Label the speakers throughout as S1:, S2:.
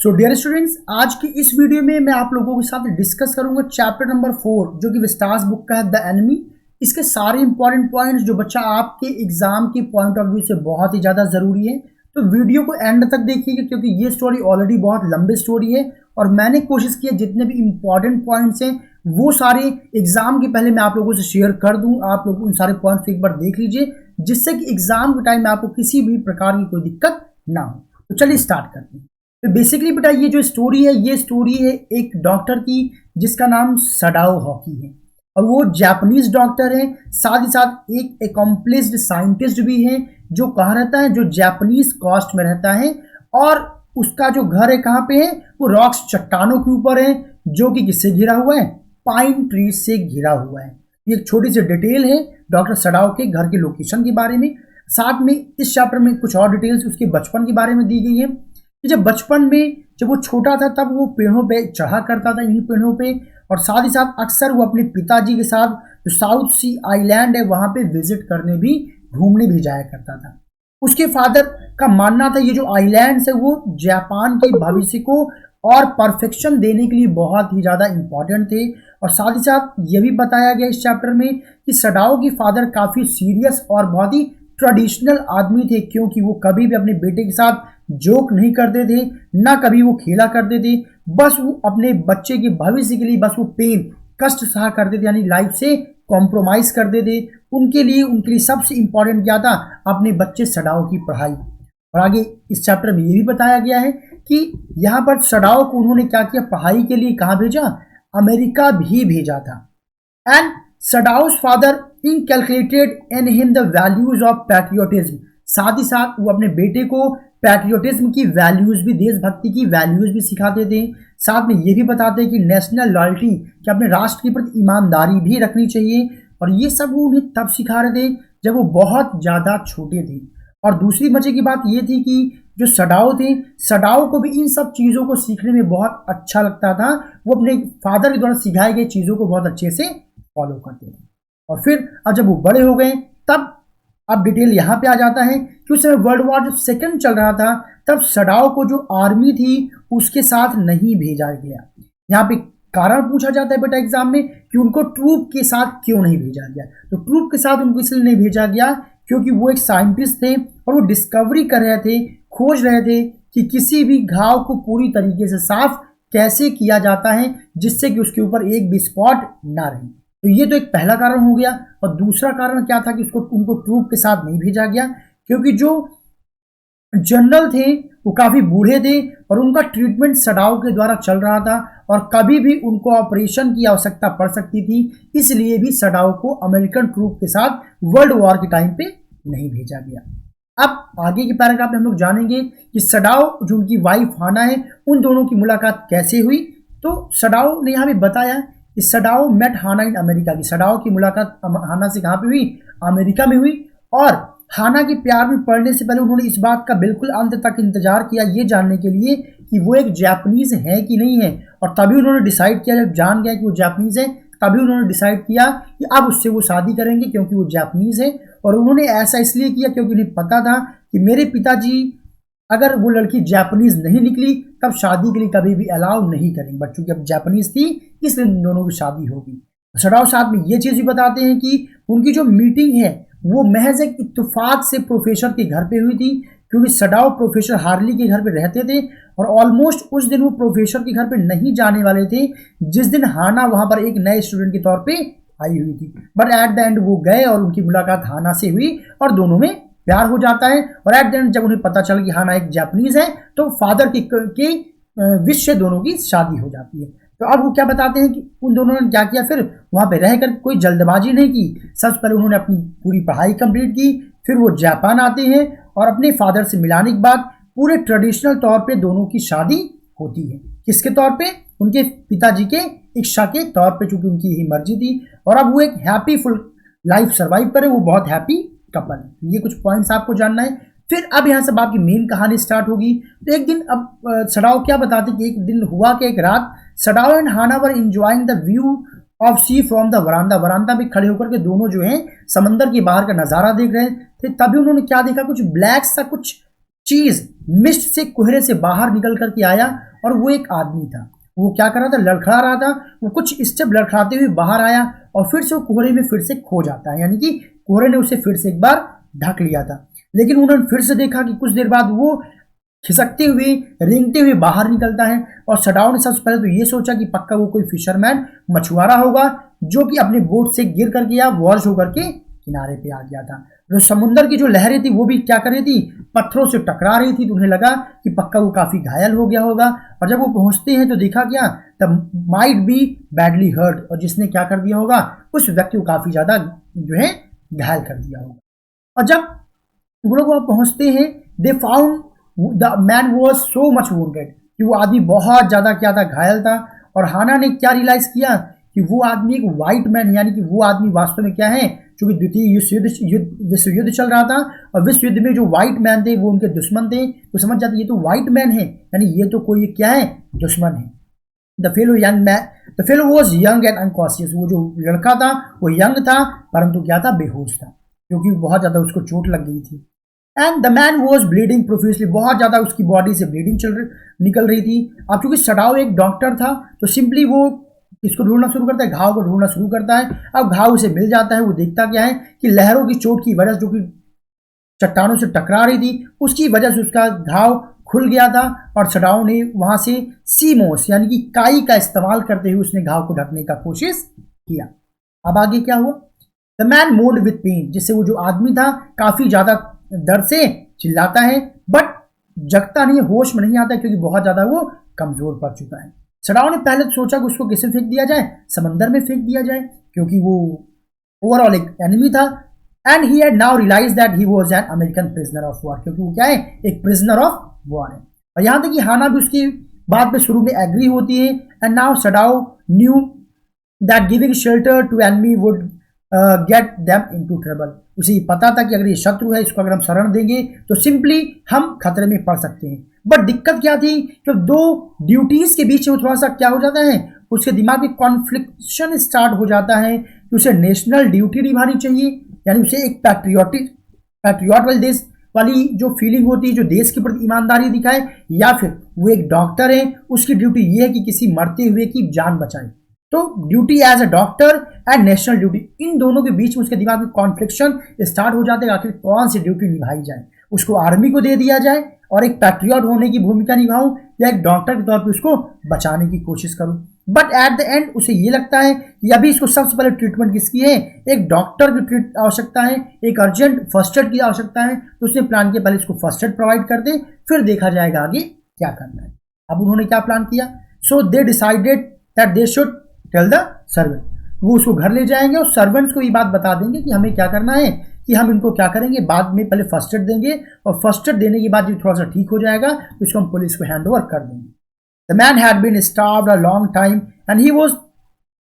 S1: So dear students, आज की इस वीडियो में मैं आप लोगों के साथ डिस्कस करूंगा चैप्टर नंबर 4 जो कि विस्टास बुक का है द एनिमी। इसके सारे इंपॉर्टेंट पॉइंट्स जो बच्चा आपके एग्जाम के पॉइंट ऑफ व्यू से बहुत ही ज़्यादा ज़रूरी है। तो वीडियो को एंड तक देखिएगा क्योंकि ये स्टोरी ऑलरेडी बहुत लंबी स्टोरी है और मैंने कोशिश की है जितने भी इंपॉर्टेंट पॉइंट्स हैं वो सारे एग्जाम के पहले मैं आप लोगों से शेयर कर दूं। आप लोग उन सारे पॉइंट्स एक बार देख लीजिए जिससे कि एग्जाम के टाइम में आपको किसी भी प्रकार की कोई दिक्कत ना हो। तो चलिए स्टार्ट करते हैं। तो बेसिकली बेटा ये जो स्टोरी है ये स्टोरी है एक डॉक्टर की जिसका नाम सडाओ हॉकी है और वो जापानीज डॉक्टर है, साथ ही साथ एक एकम्प्लिस्ड साइंटिस्ट भी है जो कहाँ रहता है, जो जापानीज कोस्ट में रहता है और उसका जो घर है कहाँ पे है, वो रॉक्स चट्टानों के ऊपर है जो कि किससे घिरा हुआ है, पाइन ट्री से घिरा हुआ है। ये एक छोटी सी डिटेल है डॉक्टर सडाओ के घर के लोकेशन के बारे में। साथ में इस चैप्टर में कुछ और डिटेल्स उसके बचपन के बारे में दी गई है कि जब बचपन में जब वो छोटा था तब वो पेड़ों पे चढ़ा करता था, इन्हीं पेड़ों पे, और साथ ही साथ अक्सर वो अपने पिताजी के साथ जो साउथ सी आइलैंड है वहां पे विजिट करने भी, घूमने भी जाया करता था। उसके फादर का मानना था ये जो आइलैंड्स है वो जापान के भविष्य को और परफेक्शन देने के लिए बहुत ही ज़्यादा इंपॉर्टेंट थे। और साथ ही साथ ये भी बताया गया इस चैप्टर में कि सडाओ की फादर काफ़ी सीरियस और बहुत ही ट्रेडिशनल आदमी थे क्योंकि वो कभी भी अपने बेटे के साथ जोक नहीं करते थे, ना कभी वो खेला करते थे, बस वो अपने बच्चे के भविष्य के लिए बस वो पेन कष्ट सहा करते थे, यानी लाइफ से कॉम्प्रोमाइज़ करते थे। उनके लिए सबसे इंपॉर्टेंट क्या था, अपने बच्चे सडाओ की पढ़ाई। और आगे इस चैप्टर में ये भी बताया गया है कि यहाँ पर सडाओ को उन्होंने क्या किया, पढ़ाई के लिए कहाँ भेजा, अमेरिका भी भेजा था। एंड सडाओ's father incalculated in him the values of patriotism. साथ ही साथ वो अपने बेटे को पैट्रियोटिज्म की वैल्यूज भी, देशभक्ति की वैल्यूज भी सिखाते थे। साथ में ये भी बताते कि नेशनल लॉयल्टी, कि अपने राष्ट्र के प्रति ईमानदारी भी रखनी चाहिए। और ये सब वो उन्हें तब सिखा रहे थे जब वो बहुत ज़्यादा छोटे थे। और दूसरी मजे की बात ये थी कि जो सडाओ थे, सडाओ को भी इन सब चीज़ों को सीखने में बहुत अच्छा लगता था। वो अपने फादर के द्वारा सिखाई गई चीज़ों को बहुत अच्छे से फॉलो करते थे। और फिर अब जब वो बड़े हो गए तब अब डिटेल यहाँ पे आ जाता है कि उस समय वर्ल्ड वॉर जब सेकंड चल रहा था तब सडाओ को जो आर्मी थी उसके साथ नहीं भेजा गया। यहाँ पे कारण पूछा जाता है बेटा एग्जाम में कि उनको ट्रूप के साथ क्यों नहीं भेजा गया। तो ट्रूप के साथ उनको इसलिए नहीं भेजा गया क्योंकि वो एक साइंटिस्ट थे और वो डिस्कवरी कर रहे थे, खोज रहे थे कि किसी भी घाव को पूरी तरीके से साफ कैसे किया जाता है जिससे कि उसके ऊपर एक भी स्पॉट ना रहे। तो ये तो एक पहला कारण हो गया। और दूसरा कारण क्या था कि उनको ट्रूप के साथ नहीं भेजा गया क्योंकि जो जनरल थे वो काफ़ी बूढ़े थे और उनका ट्रीटमेंट सडाओ के द्वारा चल रहा था और कभी भी उनको ऑपरेशन की आवश्यकता पड़ सकती थी, इसलिए भी सडाओ को अमेरिकन ट्रूप के साथ वर्ल्ड वॉर के टाइम पे नहीं भेजा गया। अब आगे के पैराग्राफ में हम लोग जानेंगे कि सडाओ जो उनकी वाइफ हाना है उन दोनों की मुलाकात कैसे हुई। तो सडाओ ने यहाँ पे बताया कि Sadao met Hana in America, की सडाओ की मुलाकात हाना से कहाँ पे हुई, अमेरिका में हुई। और हाना के प्यार में पड़ने से पहले उन्होंने इस बात का बिल्कुल अंत तक इंतजार किया ये जानने के लिए कि वो एक जापानीज है कि नहीं है। और तभी उन्होंने डिसाइड किया, जब जान गया कि वो जापानीज है तभी उन्होंने डिसाइड किया कि अब उससे वो शादी करेंगे क्योंकि वो जापानीज है। और उन्होंने ऐसा इसलिए किया क्योंकि उन्हें पता था कि मेरे पिताजी अगर वो लड़की जापानीज नहीं निकली तब शादी के लिए कभी भी अलाउ नहीं करेंगे, बट चूंकि अब जापानीज थी इसलिए इन दोनों की शादी होगी। सडाओ साथ में ये चीज़ भी बताते हैं कि उनकी जो मीटिंग है वो महज एक इत्तेफाक से प्रोफेसर के घर पे हुई थी क्योंकि सडाओ प्रोफेसर हार्ली के घर पे रहते थे और ऑलमोस्ट उस दिन वो प्रोफेसर के घर पे नहीं जाने वाले थे जिस दिन हाना वहाँ पर एक नए स्टूडेंट के तौर पे आई हुई थी। बट एट द एंड वो गए और उनकी मुलाकात हाना से हुई और दोनों में प्यार हो जाता है। और एट द एंड जब उन्हें पता चला कि हाना एक जापानीज है तो फादर के विश से दोनों की शादी हो जाती है। तो अब वो क्या बताते हैं कि उन दोनों ने क्या किया, फिर वहाँ पे रहकर कोई जल्दबाजी नहीं की, सबसे पहले उन्होंने अपनी पूरी पढ़ाई कंप्लीट की, फिर वो जापान आते हैं और अपने फादर से मिलाने के बाद पूरे ट्रेडिशनल तौर पे दोनों की शादी होती है। किसके तौर पे, उनके पिताजी के इच्छा के तौर पे, चूंकि उनकी ही मर्जी थी। और अब वो एक हैप्पी फुल लाइफ सर्वाइव करे, वो बहुत हैप्पी कपल है। ये कुछ पॉइंट्स आपको जानना है। फिर अब यहाँ से आपकी मेन कहानी स्टार्ट होगी। तो एक दिन अब सडाओ क्या बताते कि एक दिन हुआ कि एक रात Sadao and Hana were enjoying the view of sea from the veranda, veranda में खड़े होकर के दोनों जो हैं समंदर के बाहर का नज़ारा देख रहे थे। तभी उन्होंने क्या देखा, कुछ ब्लैक सा कुछ चीज मिस्ट से कोहरे से बाहर निकल करके आया और वो एक आदमी था। वो क्या कर रहा था, लड़खड़ा रहा था। वो कुछ स्टेप लड़खड़ाते हुए बाहर आया और फिर से वो कोहरे में फिर से खो जाता है, यानी कि कोहरे ने उसे फिर से एक बार ढक लिया था। लेकिन उन्होंने फिर से देखा कि कुछ देर बाद वो खिसकते हुए रेंगते हुए बाहर निकलता है और सडाओ ने सबसे पहले तो ये सोचा कि पक्का वो कोई फिशरमैन मछुआरा होगा जो कि अपने बोट से गिर करके या वॉश होकर के किनारे पे आ गया था। जो समुद्र की जो लहरें थी वो भी क्या कर रही थी, पत्थरों से टकरा रही थी, तो उन्हें लगा कि पक्का वो काफी घायल हो गया होगा। और जब वो पहुंचते हैं तो देखा क्या, तब माइट बी बैडली हर्ट, और जिसने क्या कर दिया होगा, उस व्यक्ति को काफी ज्यादा जो है घायल कर दिया होगा। और जब वो लोग वहां पहुंचते हैं, they found the man was so much wounded, कि वो आदमी बहुत ज्यादा क्या था, घायल था। और हाना ने क्या रियलाइज किया कि वो आदमी एक व्हाइट मैन, यानी कि वो आदमी वास्तव में क्या है, क्योंकि द्वितीय विश्व युद्ध चल रहा था और विश्व युद्ध में जो व्हाइट मैन थे वो उनके दुश्मन थे। तो समझ जाते ये तो व्हाइट मैन है, यानी ये तो कोई क्या है, दुश्मन है। The fellow was young and unconscious, वो जो लड़का था वो यंग था परंतु क्या था, बेहोश था, क्योंकि बहुत ज्यादा उसको चोट लग गई थी। And the man was bleeding profusely, बहुत ज्यादा उसकी बॉडी से ब्लीडिंग निकल रही थी। अब चूंकि सडाओ एक डॉक्टर था तो सिंपली वो इसको ढूंढना शुरू करता है, घाव को ढूंढना शुरू करता है। अब घाव उसे मिल जाता है। वो देखता क्या है कि लहरों की चोट की वजह से, जो कि चट्टानों से टकरा रही थी, उसकी वजह से उसका घाव खुल गया था और सडाओ ने वहां से सीमोस यानी कि काई का इस्तेमाल करते हुए उसने घाव को ढकने का कोशिश किया। अब आगे क्या हुआ, the man moved with pain, जिससे वो जो आदमी था काफी ज्यादा दर्द से चिल्लाता है, बट जगता नहीं है, होश में नहीं आता है, क्योंकि बहुत ज्यादा वो कमजोर पड़ चुका है। सडाओ ने पहले तो सोचा कि उसको किसे फेंक दिया जाए, समंदर में फेंक दिया जाए, क्योंकि वो ओवरऑल एक एनिमी था। And he had now realise that he was an American prisoner of war, क्योंकि वो क्या है, एक प्रिजनर ऑफ वॉर है। और यहां तक कि हाना भी उसकी बात पे शुरू में एग्री होती है। And now Sadao knew that giving shelter to enemy would get them into trouble, उसे पता था कि अगर ये शत्रु है, इसको अगर हम शरण देंगे तो सिंपली हम खतरे में पड़ सकते हैं। बट दिक्कत क्या थी, जब दो ड्यूटीज के बीच में थोड़ा सा क्या हो जाता है, उसके दिमाग में कॉन्फ्लिक्शन स्टार्ट हो जाता है कि उसे नेशनल ड्यूटी निभानी चाहिए, यानी उसे एक पैट्रियट वाले देश वाली जो फीलिंग होती है, जो देश के प्रति ईमानदारी दिखाए, या फिर वो एक डॉक्टर है, उसकी ड्यूटी ये है कि किसी मरते हुए की जान बचाए। तो duty as a doctor and national duty, इन दोनों के बीच में उसके दिमाग में कॉन्फ्लिक्शन स्टार्ट हो जाते हैं, आखिर कौन सी ड्यूटी निभाई जाए, उसको आर्मी को दे दिया जाए और एक पैट्रियट होने की भूमिका निभाऊं, या एक डॉक्टर के तौर पे उसको बचाने की कोशिश करूं। बट एट द एंड उसे ये लगता है कि अभी इसको सबसे पहले ट्रीटमेंट किसकी है, एक डॉक्टर की आवश्यकता है, एक अर्जेंट फर्स्ट एड की आवश्यकता है। तो उसने प्लान किया पहले इसको फर्स्ट एड प्रोवाइड कर दे, फिर देखा जाएगा आगे क्या करना है। अब उन्होंने क्या प्लान किया, so they decided that they should tell the servant, वो उसको घर ले जाएंगे और सर्वेंट्स को ये बात बता देंगे कि हमें क्या करना है, कि हम इनको क्या करेंगे, बाद में पहले फर्स्ट एड देंगे और फर्स्ट एड देने के बाद जो थोड़ा सा ठीक हो जाएगा तो इसको हम पुलिस को हैंड ओवर कर देंगे। The man had been starved a long time and he was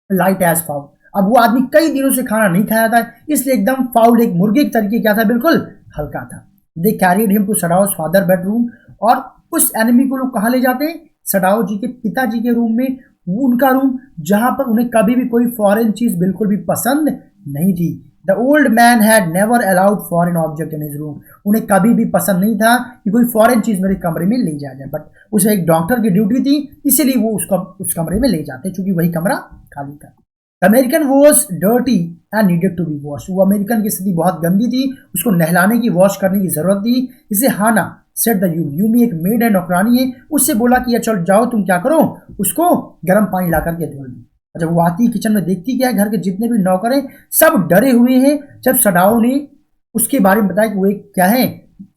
S1: light as foul, अब वो आदमी कई दिनों से खाना नहीं खाया था, इसलिए एकदम फाउल, एक मुर्गे के तरीके क्या था, बिल्कुल हल्का था। They carried him to Sadao's father bedroom, और उस एनिमी को लोग कहाँ ले जाते हैं, सडाओ जी के पिताजी के रूम में, उनका रूम जहां पर उन्हें कभी भी कोई फॉरेन चीज बिल्कुल भी पसंद नहीं थी। The old man had never allowed foreign object in his room, उन्हें कभी भी पसंद नहीं था कि कोई फॉरेन चीज मेरे कमरे में ले जाया जाए, बट उसे एक डॉक्टर की ड्यूटी थी, इसीलिए वो उस कमरे में ले जाते, क्योंकि वही कमरा खाली था। American was dirty and needed to be wash, वो अमेरिकन की स्थिति बहुत गंदी थी, उसको नहलाने की, वॉश करने की जरूरत थी। इसे हाना सेट द यूमी एक मेड है, नौकरानी है, उससे बोला कि ये चल जाओ तुम क्या करो, उसको गर्म पानी ला करके धो लो। जब वो आती किचन में देखती क्या है, घर के जितने भी नौकर हैं सब डरे हुए हैं। जब सडाओ ने उसके बारे में बताया कि वो एक क्या है,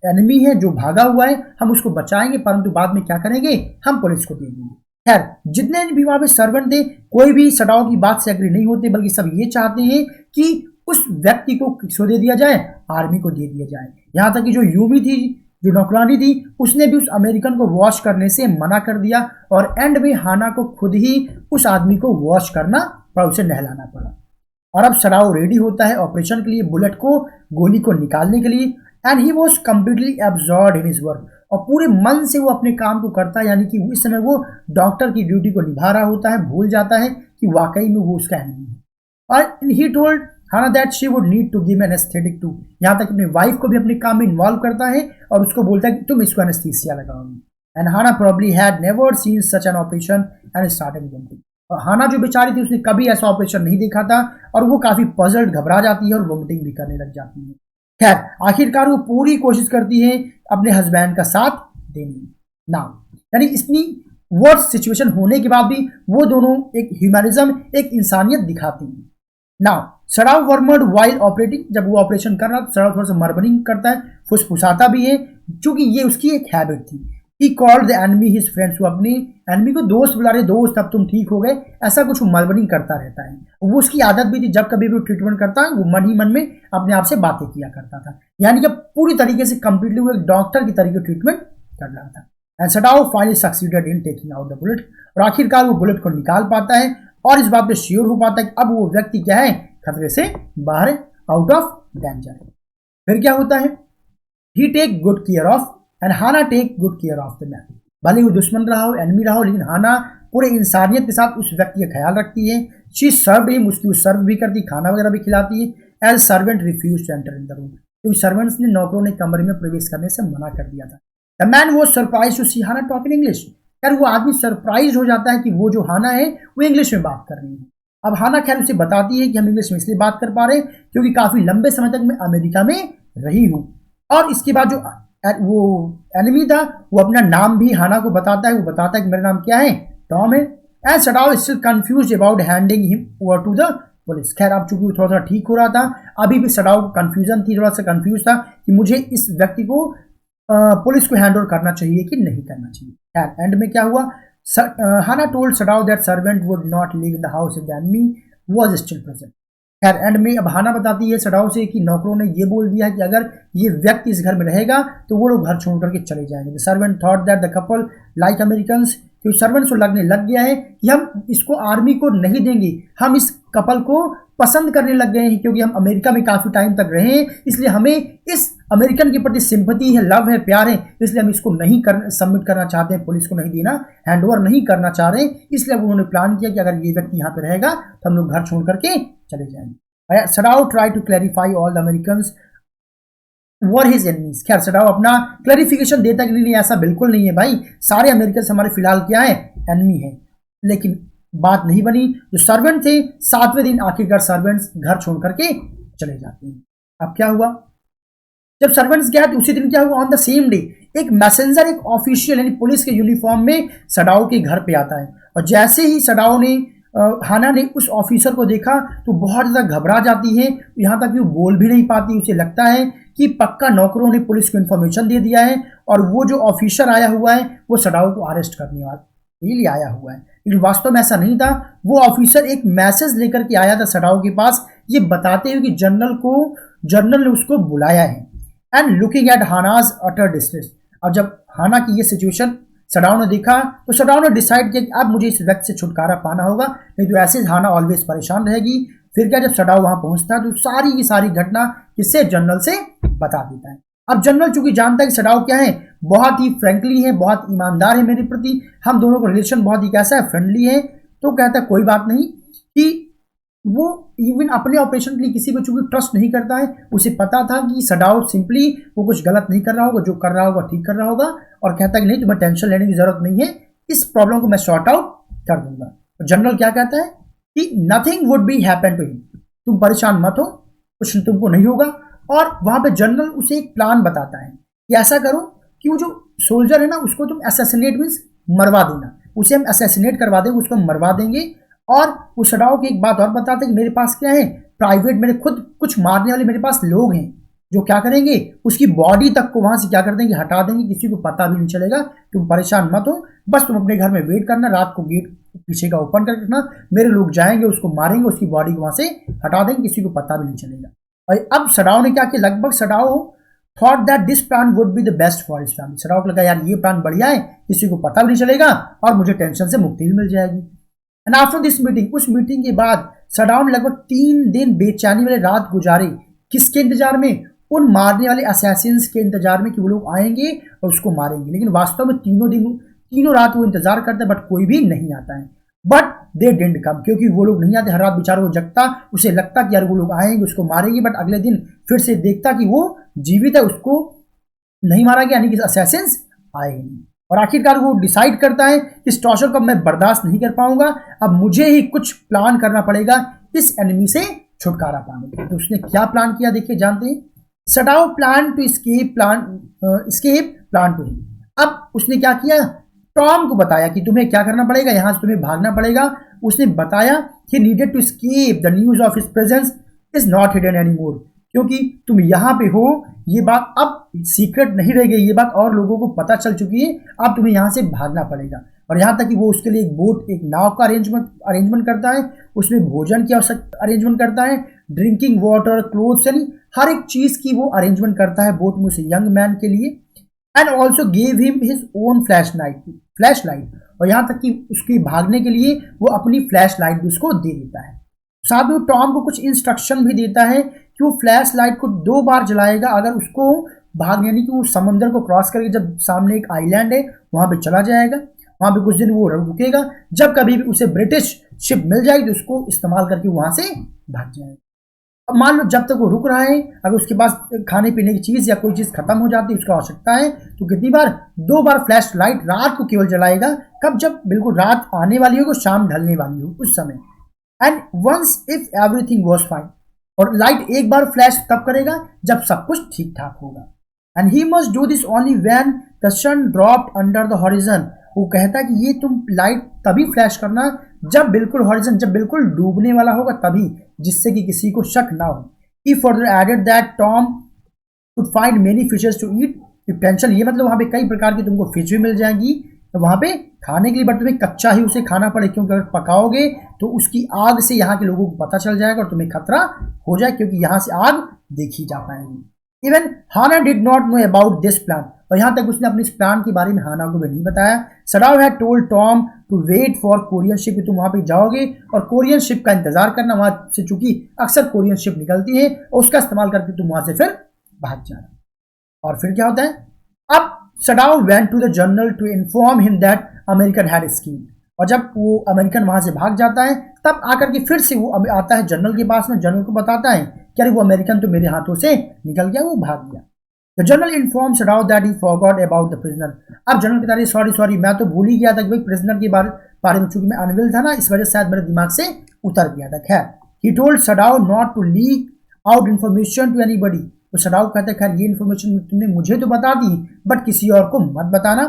S1: एनिमी है जो भागा हुआ है, हम उसको बचाएंगे परंतु बाद में क्या करेंगे, हम पुलिस को दे देंगे। खैर जितने भी वहां पे सर्वेंट थे कोई भी सडाओ की बात से एग्री नहीं होते, बल्कि सब ये चाहते हैं कि उस व्यक्ति को किसको दे दिया जाए, आर्मी को दे दिया जाए। यहां तक कि जो यूमी थी, जो नौकरानी थी, उसने भी उस अमेरिकन को वॉश करने से मना कर दिया और एंड में हाना को खुद ही उस आदमी को वॉश करना पड़ा, उसे नहलाना पड़ा। और अब सडाओ रेडी होता है ऑपरेशन के लिए, बुलेट को, गोली को निकालने के लिए। And he was completely absorbed in his work, और पूरे मन से वो अपने काम को करता है, यानी कि इस समय वो डॉक्टर की ड्यूटी को निभा रहा होता है, भूल जाता है कि वाकई में वो उसका एनिमी है। और he told Hana that she would need to give anaesthetic to, यहाँ तक अपनी वाइफ को भी अपने काम में इन्वॉल्व करता है और उसको बोलता है कि तुम इसको एनेस्थीसिया लगाओगी। And Hana probably had never seen such an operation and started vomiting. और हाना जो बेचारी थी उसने कभी ऐसा ऑपरेशन नहीं देखा था और वो काफी पजल्ड, घबरा जाती है और वोमिटिंग भी करने लग जाती है। खैर आखिरकार वो पूरी कोशिश करती है अपने हस्बैंड का साथ देने की। नाउ यानी इतनी वर्स्ट सिचुएशन होने के बाद भी वो दोनों एक ह्यूमनिज्म, एक इंसानियत दिखाती हैं। नाउ सडाव वर्मर्ड वाइल ऑपरेटिंग, जब वो ऑपरेशन कर रहा तो सडाव थोड़ा सा मर्मरिंग करता है, फुसफुसाता भी है, क्योंकि ये उसकी एक हैबिट थी। He called the enemy his friends, वो अपने एनिमी को दोस्त बुला रहे, दोस्त अब तुम ठीक हो गए, ऐसा कुछ मर्मरिंग करता रहता है। वो उसकी आदत भी थी, जब कभी भी वो ट्रीटमेंट करता वो मन ही मन में अपने आप से बातें किया करता था, यानी कि पूरी तरीके से कंप्लीटली वो एक डॉक्टर की तरीके ट्रीटमेंट कर रहा था। And Sadao finally succeeded in taking out the bullet, और आखिरकार वो बुलेट को निकाल पाता है और इस बात पे श्योर हो पाता है कि अब वो व्यक्ति क्या है, खतरे से बाहर, आउट ऑफ डेंजर। फिर क्या होता है, he take good care of and Hana take good care of the man. भले वो दुश्मन रहा हो, एनिमी रहा हो, लेकिन हाना पूरे इंसानियत के साथ उस व्यक्ति का ख्याल रखती है। शी सर्व हिम, उसकी वो सर्व भी करती, खाना वगैरह भी खिलाती है। As servant refuse to enter in the room, क्योंकि सर्वेंट्स ने, नौकरों ने कमरे में प्रवेश करने से मना कर दिया था। The man was surprise to see Hana talk in English, यार वो आदमी सरप्राइज हो जाता है कि वो जो हाना है वो इंग्लिश में बात कर रही है। अब हाना खैर उसे बताती है कि हम इंग्लिश में इसलिए बात कर पा रहे हैं क्योंकि काफी लंबे समय तक मैं अमेरिका में रही हूँ। और इसके बाद जो वो एनिमी था वो अपना नाम भी हाना को बताता है, वो बताता है कि मेरा नाम क्या है, टॉम है। And Sadao still confused about handing him over to the police. खैर अब चूंकि वो थोड़ा ठीक हो रहा था, अभी भी सडाव को कंफ्यूजन थी, थोड़ा सा कंफ्यूज था कि मुझे इस व्यक्ति को पुलिस को हैंड ओवर करना चाहिए कि नहीं करना चाहिए। खैर एंड में क्या हुआ, Hana told Sadao that servant would not live in the house if the enemy was still present. खैर एंड में अब हाना बताती है सडाव से कि नौकरों ने ये बोल दिया है कि अगर ये व्यक्ति इस घर में रहेगा तो वो लोग घर छोड़ करके चले जाएंगे। Servant thought that the couple like Americans, क्योंकि सर्वेंट्स को लगने लग गया है कि हम इसको आर्मी को नहीं देंगे, हम इस कपल को पसंद करने लग गए हैं क्योंकि हम अमेरिका में काफी टाइम तक रहे हैं, इसलिए हमें इस अमेरिकन के प्रति सिंपैथी है, लव है, प्यार है, इसलिए हम इसको नहीं सबमिट करना चाहते हैं, पुलिस को नहीं देना, हैंड ओवर नहीं करना चाह रहे हैं। इसलिए उन्होंने प्लान किया कि अगर ये व्यक्ति यहाँ पे रहेगा तो हम लोग घर छोड़ करके चले जाएंगे। Sadao try to clarify all the Americans were his enemies. खैर सडाव अपना क्लैरिफिकेशन देता कि नहीं ऐसा बिल्कुल नहीं है भाई, सारे अमेरिकन हमारे फिलहाल क्या है, एनिमी है। लेकिन बात नहीं बनी, जो सर्वेंट थे 7वें दिन आखिरकार सर्वेंट्स घर छोड़ करके चले जाते हैं। अब क्या हुआ, जब सर्वेंट्स गया तो उसी दिन क्या हुआ, ऑन द सेम डे एक मैसेंजर, एक ऑफिशियल यानी पुलिस के यूनिफॉर्म में सडाव के घर पे आता है। और जैसे ही सडाव ने हाना ने उस ऑफिसर को देखा तो बहुत ज़्यादा घबरा जाती है, यहाँ तक कि वो बोल भी नहीं पाती। उसे लगता है कि पक्का नौकरों ने पुलिस को इन्फॉर्मेशन दे दिया है और वो जो ऑफिसर आया हुआ है वो सडाव को अरेस्ट करने के लिए आया हुआ है, लेकिन वास्तव में ऐसा नहीं था। वो ऑफिसर एक मैसेज लेकर के आया था सडाव के पास, ये बताते हुए कि जनरल ने उसको बुलाया है। And looking at Hana's utter distress, अब जब हाना की ये सिचुएशन सडाव ने देखा तो सडाव ने डिसाइड किया कि अब मुझे इस व्यक्ति से छुटकारा पाना होगा, नहीं तो ऐसे हाना ऑलवेज परेशान रहेगी। फिर क्या, जब सडाव वहां पहुंचता है तो सारी की सारी घटना किससे, जनरल से बता देता है। अब जनरल चूंकि जानता है कि सडाव क्या है, बहुत ही फ्रेंकली है, बहुत ईमानदार है मेरे प्रति, हम दोनों का रिलेशन बहुत ही कैसा है, फ्रेंडली है, तो कहता है कोई बात नहीं, कि वो इवन अपने ऑपरेशन के लिए किसी को चूंकि ट्रस्ट नहीं करता है। उसे पता था कि सडाव सिंपली वो कुछ गलत नहीं कर रहा होगा, जो कर रहा होगा ठीक कर रहा होगा, और कहता है कि नहीं तुम्हें टेंशन लेने की जरूरत नहीं है, इस प्रॉब्लम को मैं सॉर्ट आउट कर दूंगा। तो जनरल क्या कहता है कि nothing would be happen to him, तुम परेशान मत हो, कुछ तुमको नहीं होगा। और वहां पे जनरल उसे एक प्लान बताता है कि ऐसा करो कि वो जो सोल्जर है ना उसको तुम असैसिनेट मीन्स मरवा देना, उसे हम असैसिनेट करवा देंगे, उसको हम मरवा देंगे। और वो सडाव की एक बात और बताते हैं कि मेरे पास क्या है, प्राइवेट, मेरे खुद कुछ मारने वाले मेरे पास लोग हैं जो क्या करेंगे, उसकी बॉडी तक को वहां से क्या कर देंगे, हटा देंगे, किसी को पता भी नहीं चलेगा, तुम परेशान मत हो, बस तुम अपने घर में वेट करना, रात को गेट पीछे का ओपन कर रखना, मेरे लोग जाएंगे, उसको मारेंगे, उसकी बॉडी को वहां से हटा देंगे, किसी को पता भी नहीं चलेगा। और अब सडाव ने क्या किया, लगभग Sadao thought that this plan would be the best for his family. Sadao को लगा यार ये प्लान बढ़िया है, किसी को पता भी नहीं चलेगा और मुझे टेंशन से मुक्ति भी मिल जाएगी। एंड आफ्टर दिस मीटिंग, उस मीटिंग के बाद सडाव ने लगभग 3 दिन बेचैनी वाले रात गुजारे, किसके इंतजार में, उन मारने वाले असैसिन्स के इंतजार में कि वो लोग आएंगे और उसको मारेंगे। लेकिन वास्तव में तीनों रात वो इंतजार करते हैं बट कोई भी नहीं आता है। बट दे डिडंट कम, क्योंकि वो लोग नहीं आते। हर रात बेचारों को जगता, उसे लगता कि यार वो लोग आएंगे उसको मारेंगे, बट अगले दिन फिर से देखता कि वो जीवित है, उसको नहीं मारा गया, यानी कि असैसिन्स आए नहीं। और आखिरकार वो डिसाइड करता है कि इस टॉर्चर को मैं बर्दाश्त नहीं कर पाऊंगा, अब मुझे ही कुछ प्लान करना पड़ेगा इस एनिमी से छुटकारा पाने के लिए। तो उसने क्या प्लान किया, देखिए जानते हैं। Sadao plan to escape plan two. अब उसने क्या किया, टॉम को बताया कि तुम्हें क्या करना पड़ेगा, यहां से तुम्हें भागना पड़ेगा। उसने बताया कि needed to escape, the news of his presence is not hidden anymore, क्योंकि तुम यहाँ पे हो, ये बात अब सीक्रेट नहीं रह गई, ये बात और लोगों को पता चल चुकी है, अब तुम्हें यहाँ से भागना पड़ेगा। और यहाँ तक कि वो उसके लिए एक बोट, एक नाव का अरेंजमेंट करता है, उसमें भोजन की अरेंजमेंट करता है, ड्रिंकिंग वाटर, क्लोथ्स, यानी हर एक चीज की वो अरेंजमेंट करता है बोट में उसे यंग मैन के लिए। And also gave him his own flash light, और यहाँ तक कि उसके भागने के लिए वो अपनी फ्लैश लाइट भी उसको दे देता है। साथ में टॉम को कुछ इंस्ट्रक्शन भी देता है कि वो फ्लैश लाइट को 2 बार जलाएगा अगर उसको भागने, यानी कि वो समंदर को क्रॉस करके जब सामने एक आइलैंड है वहां पे चला जाएगा, वहां पे कुछ दिन वो रुकेगा, जब कभी भी उसे ब्रिटिश शिप मिल जाएगी तो उसको इस्तेमाल करके वहां से भाग जाएगा। अब मान लो जब तक वो रुक रहा है, अगर उसके पास खाने पीने की चीज या कोई चीज खत्म हो जाती है, उसका आवश्यकता है, तो कितनी बार, 2 बार फ्लैश लाइट रात को केवल जलाएगा। कब, जब बिल्कुल रात आने वाली हो, शाम ढलने वाली हो उस समय। And once if everything was fine, और लाइट एक बार फ्लैश तब करेगा जब सब कुछ ठीक ठाक होगा। And he must do this only when the sun dropped under the horizon. वो कहता है कि ये तुम लाइट तभी फ्लैश करना जब बिल्कुल हॉरिजन, जब बिल्कुल डूबने वाला होगा तभी, जिससे कि किसी को शक ना हो। He further added that Tom could find many fishes to eat. Tension ये मतलब वहां पे कई प्रकार की तुमको फिश भी मिल जाएंगी तो वहां पे खाने के लिए, बट तुम्हें कच्चा ही उसे खाना पड़े, क्योंकि अगर पकाओगे तो उसकी आग से यहाँ के लोगों को पता चल जाएगा और तुम्हें खतरा हो जाए, क्योंकि यहाँ से आग देखी जा पाएगी। Even Hana did not know about this plan, और यहाँ तक उसने अपने इस प्लान के बारे में हाना को भी नहीं बताया। Sadao had told Tom to wait for Korean ship, तुम वहां पे जाओगे और कोरियन शिप का इंतजार करना, वहां से चूंकि अक्सर कोरियन शिप निकलती है और उसका इस्तेमाल करके तुम वहां से फिर भाग जाना। और फिर क्या होता है, अब Sadao went to the general to inform him that American had escaped, और जब वो अमेरिकन वहां से भाग जाता है तब आकर के फिर से वो आता है जनरल के पास में, जनरल को बताता है कि अरे वो अमेरिकन तो मेरे हाथों से निकल गया, वो भाग गया। The general informed Sadao that he forgot about the prisoner. अब जनरल कहता है सॉरी मैं तो भूल ही गया था कि भाई प्रिजनर के बारे में, चूंकि मैं अनविल था ना, इस वजह से शायद मेरे दिमाग से उतर गया था। खैर, he told Sadao not to leak out information to anybody. तो सडाओ कहता है खैर ये इन्फॉर्मेशन तुमने मुझे तो बता दी, बट किसी और को मत बताना।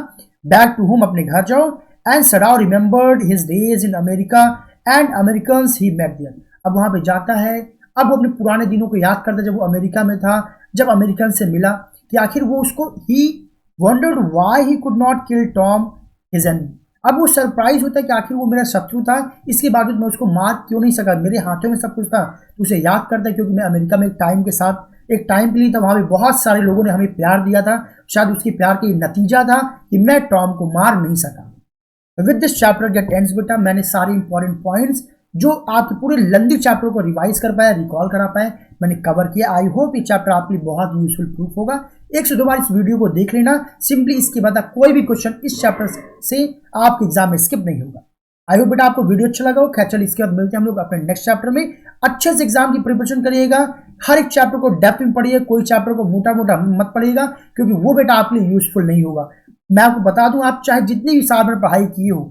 S1: बैक टू होम, अपने घर जाओ। And Sadao remembered his days in America and Americans he met there. अब वहां पे जाता है, अब वो अपने पुराने दिनों को याद करता है जब वो अमेरिका में था, जब अमेरिकन से मिला, कि आखिर वो उसको, he wondered why he could not kill Tom his enemy. अब वो सरप्राइज होता है कि आखिर वो मेरा शत्रु था, इसके बावजूद मैं उसको मार क्यों नहीं सका, मेरे हाथों में सब कुछ था। तो उसे याद करता है क्योंकि मैं अमेरिका में एक टाइम के लिए था, वहां पे बहुत सारे लोगों ने हमें प्यार दिया था, शायद उसके प्यार का नतीजा था कि मैं टॉम को मार नहीं सका। With this chapter get ends बेटा, मैंने सारे इंपॉर्टेंट पॉइंट्स जो आपके पूरे लंबी चैप्टर को रिवाइज कर पाया, रिकॉल करा पाए, मैंने कवर किया। आई होप ये चैप्टर आपके लिए बहुत यूजफुल प्रूफ होगा। 1 से 2 बार इस वीडियो को देख लेना, सिंपली इसके बाद कोई भी क्वेश्चन इस चैप्टर से आपके एग्जाम में स्किप नहीं होगा। आई होप बेटा आपको वीडियो अच्छा लगा हो। खैर चलिए इसके बाद मिलते हैं हम लोग अपने नेक्स्ट चैप्टर में। अच्छे से एग्जाम की प्रिपरेशन करिएगा, हर एक चैप्टर को डेप्थ में पढ़िए, कोई चैप्टर को मोटा मोटा मत पढ़िएगा, क्योंकि वो बेटा आपके लिए यूजफुल नहीं होगा। मैं आपको बता दूं, आप चाहे जितनी भी साल भर पढ़ाई की हो,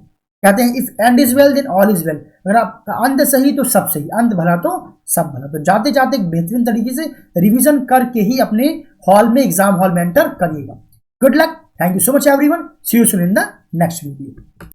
S1: कहते हैं if end is well then all is well. अगर आपका अंत सही तो सब सही, अंत भला तो सब भला। तो जाते जाते एक बेहतरीन तरीके से रिवीजन करके ही अपने हॉल में, एग्जाम हॉल में एंटर करिएगा। Good luck, thank you so much everyone, see you soon in the next video.